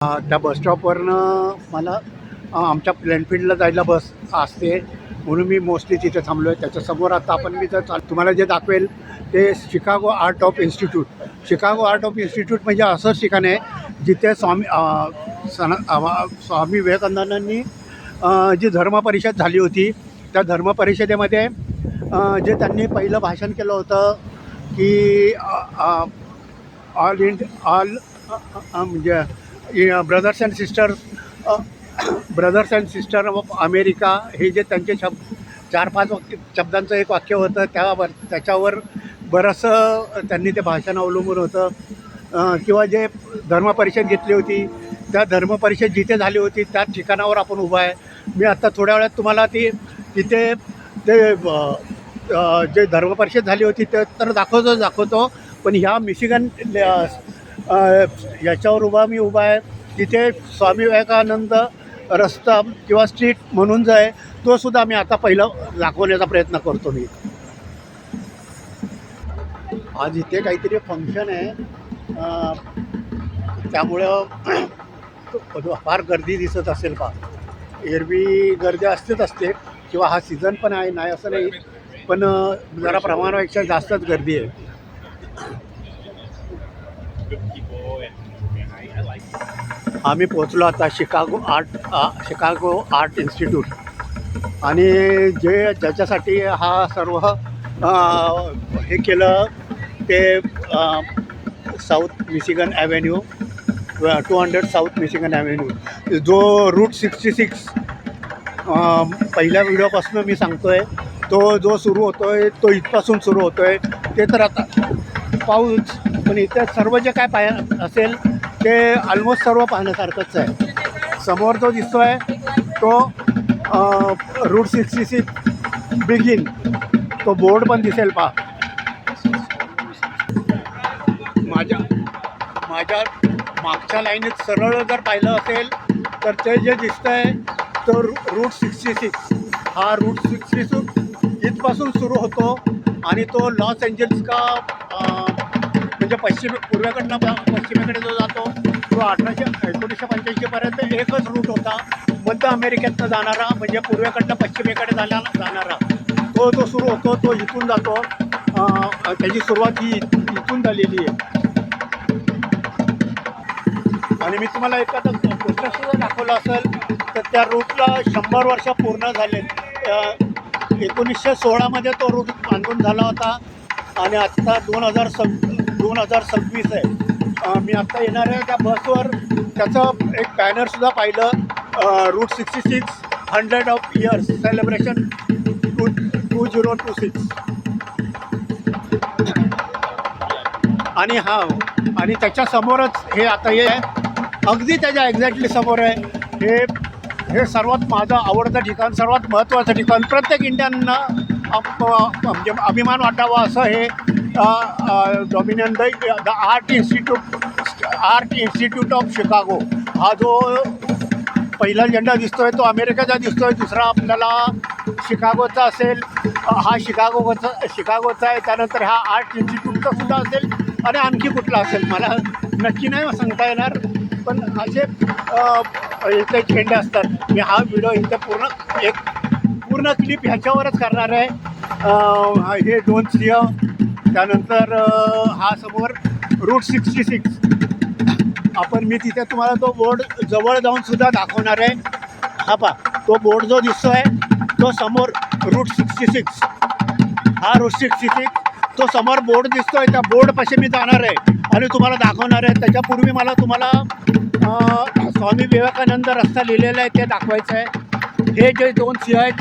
त्या बसस्टॉपवरनं मला आमच्या प्लॅनफील्डला जायला बस असते, म्हणून मी मोस्टली तिथे थांबलो आहे. त्याच्यासमोर आता आपण मी जर तुम्हाला जे दाखवेल ते Chicago art of institute. Chicago art of institute म्हणजे असं ठिकाण आहे जिथे स्वामी विवेकानंदांनी जी धर्मपरिषद झाली होती, त्या धर्मपरिषदेमध्ये जे त्यांनी पहिलं भाषण केलं होतं की ऑल म्हणजे brothers and sister of America, हे जे त्यांचे 4-5 शब्दांचं एक वाक्य होतं, त्याच्यावर बरंचसं त्यांनी ते भाषण अवलंबून होतं. किंवा जे धर्मपरिषद घेतली होती, त्या धर्मपरिषद जिथे झाली होती त्या ठिकाणावर आपण उभा आहे. मी आत्ता थोड्या वेळात तुम्हाला तिथे ते जे धर्मपरिषद झाली होती ते तर दाखवतो, पण ह्या मिशिगन याच्यावर मी उभा आहे. तिथे स्वामी विवेकानंद रस्ता किंवा स्ट्रीट म्हणून जो आहे तो सुद्धा मी आता पहिलं दाखवण्याचा प्रयत्न करतो. मी आज इथे काहीतरी फंक्शन आहे, त्यामुळं फार गर्दी दिसत असेल का. एरवी गर्दी असते किंवा हा सीझन पण आहे, नाही असं नाही, पण जरा प्रमाणापेक्षा जास्तच गर्दी आहे. आम्ही पोचलो आता शिकागो आर्ट इन्स्टिट्यूट. आणि ज्याच्यासाठी हा सर्व हे केलं ते south Michigan avenue, 200 south Michigan avenue, जो रूट 66 पहिल्या व्हिडिओपासून मी सांगतो आहे, तो जो सुरू होतो आहे तो इथपासून सुरू होतो आहे. ते तर आता पाऊस, पण इथे सर्व जे काय असेल ते ऑलमोस्ट सर्व पाहण्यासारखंच आहे. समोर जो दिसतो आहे तो रूट 66 बिगिन, तो बोर्ड पण दिसेल पहा. माझ्या मागच्या लाईनीत सरळ जर पाहिलं असेल तर ते जे दिसतं आहे तो रूट 66. हा रूट 66 इथपासून सुरू होतो आणि तो लॉस एंजल्स का म्हणजे पूर्वेकडनं पश्चिमेकडे जो जातो तो 1985पर्यंत एकच रूट होता. मध्य अमेरिकेतनं जाणारा, म्हणजे पूर्वेकडनं पश्चिमेकडे जाणारा तो सुरू होतो, तो इथून जातो. त्याची सुरुवात ही इथून झालेली आहे. आणि मी तुम्हाला एखादं पोस्टरसुद्धा दाखवलं असेल तर त्या रूटला 100 वर्ष पूर्ण झाले. 1916मध्ये तो रूट बांधून झाला होता आणि आत्ता 2026 आहे. मी आत्ता येणार आहे त्या बसवर त्याचं एक बॅनरसुद्धा पाहिलं, रूट 66 100 ऑफ इयर्स सेलिब्रेशन 2026. आणि त्याच्यासमोरच हे आता हे अगदी त्याच्या एक्झॅक्टली समोर आहे हे सर्वात माझं आवडतं ठिकाण, सर्वात महत्त्वाचं ठिकाण. प्रत्येक इंडियनना म्हणजे अभिमान वाटावा असं हे dominion the art institute of Chicago. हा जो पहिला झेंडा दिसतो आहे तो अमेरिकेचा दिसतो आहे, दुसरा आपल्याला शिकागोचा असेल, हा शिकागोचा आहे. त्यानंतर हा आर्ट इन्स्टिट्यूटचा सुद्धा असेल आणि आणखी कुठला असेल मला नक्की नाही सांगता येणार, पण असे इथे झेंडे असतात. मी हा व्हिडिओ इथे पूर्ण क्लिप ह्याच्यावरच करणार आहे. हे 2 सिंह, त्यानंतर हा समोर रूट 66. मी तिथे तुम्हाला तो बोर्ड जवळ जाऊन सुद्धा दाखवणार आहे. हा पहा, तो बोर्ड जो दिसतो आहे तो समोर रूट 66, हा रूट 66 तो समोर बोर्ड दिसतो आहे. त्या बोर्डपाशी मी जाणार आहे आणि तुम्हाला दाखवणार आहे. त्याच्यापूर्वी मला तुम्हाला स्वामी विवेकानंद रस्ता लिहिलेला आहे ते दाखवायचं आहे. हे जे 2 सिंह आहेत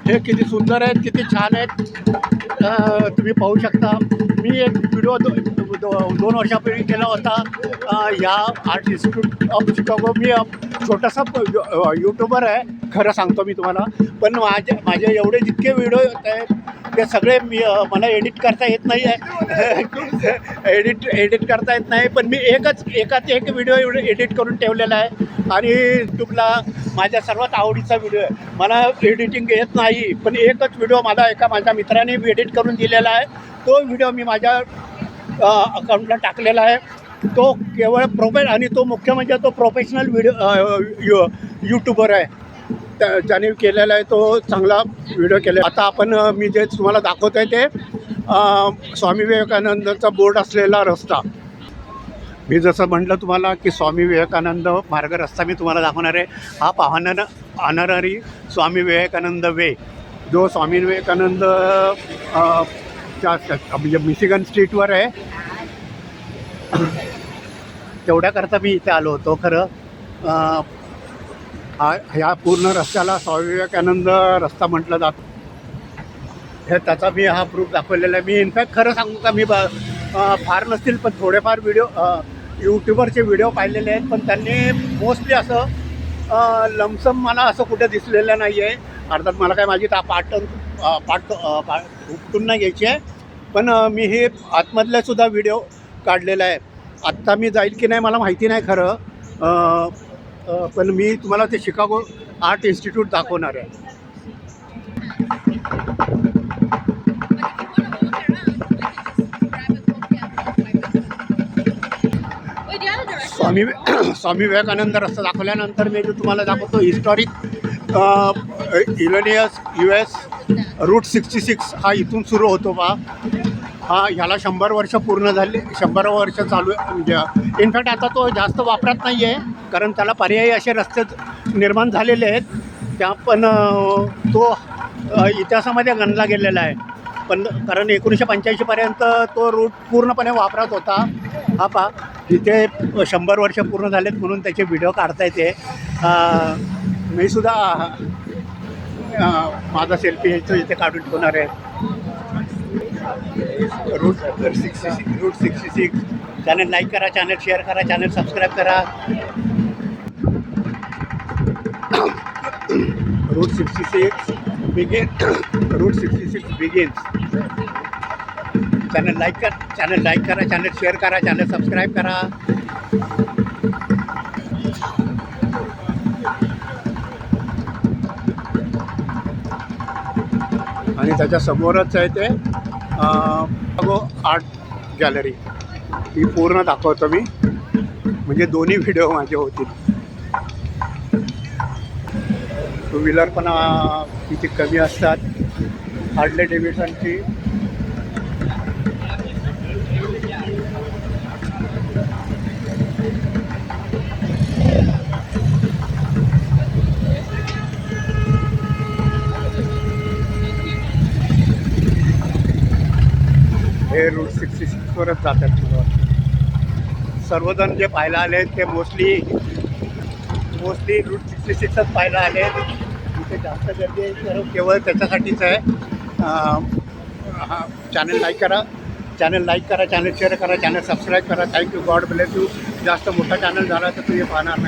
हे किती सुंदर आहेत, किती छान आहेत, तुम्ही पाहू शकता. मी एक व्हिडिओ 2 वर्षापूर्वी केला होता या आर्ट इन्स्टिट्यूट ऑफ शिकागो. मी छोटासा यूट्यूबर आहे खरं सांगतो मी तुम्हाला, पण माझे एवढे जितके व्हिडिओ आहेत ते सगळे मला एडिट करता येत नाही आहे. एडिट करता येत नाही, पण मी एकाच एक व्हिडिओ एडिट करून ठेवलेला आहे आणि यूट्यूबला माझ्या सर्वात आवडीचा व्हिडिओ आहे. मला एडिटिंग येत नाही, पण एकच व्हिडिओ माझ्या मित्राने एडिट करून दिलेला आहे. तो व्हिडिओ मी माझ्या अकाउंटला टाकलेला आहे. तो केवळ आणि तो मुख्य म्हणजे तो प्रोफेशनल व्हिडिओ यूट्यूबर आहे. ज्याने केलेला आहे तो चांगला व्हिडिओ केला. आता आपण मी जे तुम्हाला दाखवत आहे ते स्वामी विवेकानंदचा बोर्ड असलेला रस्ता. मी जसं म्हटलं तुम्हाला की स्वामी विवेकानंद मार्ग रस्ता मी तुम्हाला दाखवणार आहे. हा ऑनररी स्वामी विवेकानंद वे, जो स्वामी विवेकानंद म्हणजे मिशिगन स्ट्रीटवर आहे. तेवढ्याकरता मी इथे आलो होतो. खरं ह्या पूर्ण रस्त्याला स्वामी विवेकानंद रस्ता म्हटलं जातं. हे त्याचा मी हा प्रूफ दाखवलेला आहे. मी इनफॅक्ट खरं सांगू का, मी फार नसतील पण थोडेफार व्हिडिओ यूट्यूबरचे व्हिडिओ पाहिलेले आहेत, पण त्यांनी मोस्टली असं लमसम मला असं कुठे दिसलेलं नाही आहे. अर्थात मला काय माझी पाठ उपटून नाही घ्यायची आहे, पण मी हे आतमधल्यासुद्धा व्हिडिओ काढलेला आहे. आत्ता मी जाईल की नाही मला माहिती नाही खरं, पण मी तुम्हाला ते शिकागो आर्ट इन्स्टिट्यूट दाखवणार आहे. स्वामी विवेकानंद रस्ता दाखवल्यानंतर मी जो तुम्हाला दाखवतो हिस्टॉरिक इलिनॉयस US रूट 66 हा इथून सुरू होतो बा. हा ह्याला 100 वर्ष पूर्ण झाली, 100 वर्ष चालू आहे. म्हणजे इनफॅक्ट आता तो जास्त वापरात नाही आहे, कारण त्याला पर्यायी असे रस्ते निर्माण झालेले आहेत. त्या पण तो इतिहासामध्ये गणला गेलेला आहे. पण कारण 1985पर्यंत तो रूट पूर्णपणे वापरात होता. हा पा इथे 100 वर्ष पूर्ण झालेत म्हणून त्याचे व्हिडिओ काढता येते. मी सुद्धा माझा सेल्फी इथे काढून ठेवणार आहे. रूट 66 चॅनल लाईक करा, चॅनल शेअर करा, चॅनल सबस्क्राईब करा. Route 66 begins. चॅनल लाईक करा, चॅनल शेअर करा, चॅनल सबस्क्राईब करा. आणि त्याच्या समोरच आहे ते आर्ट गॅलरी. ही पूर्ण दाखवतो मी, म्हणजे दोन्ही व्हिडिओ माझे होतील. टू व्हीलर पण किती कमी असतात. हार्ले डेव्हिडसनची हे रूट 66वरच जातात. सर्वजण जे पाहायला आले ते मोस्टली रूट 66च पाहायला आले. इथे जास्त गर्दी आहे, केवळ त्याच्यासाठीच आहे. चॅनल लाईक करा, चॅनल शेअर करा, चॅनल सबस्क्राईब करा. थँक्यू. God bless you. जास्त मोठा चॅनल झाला तर तुम्ही पाहणार नाही.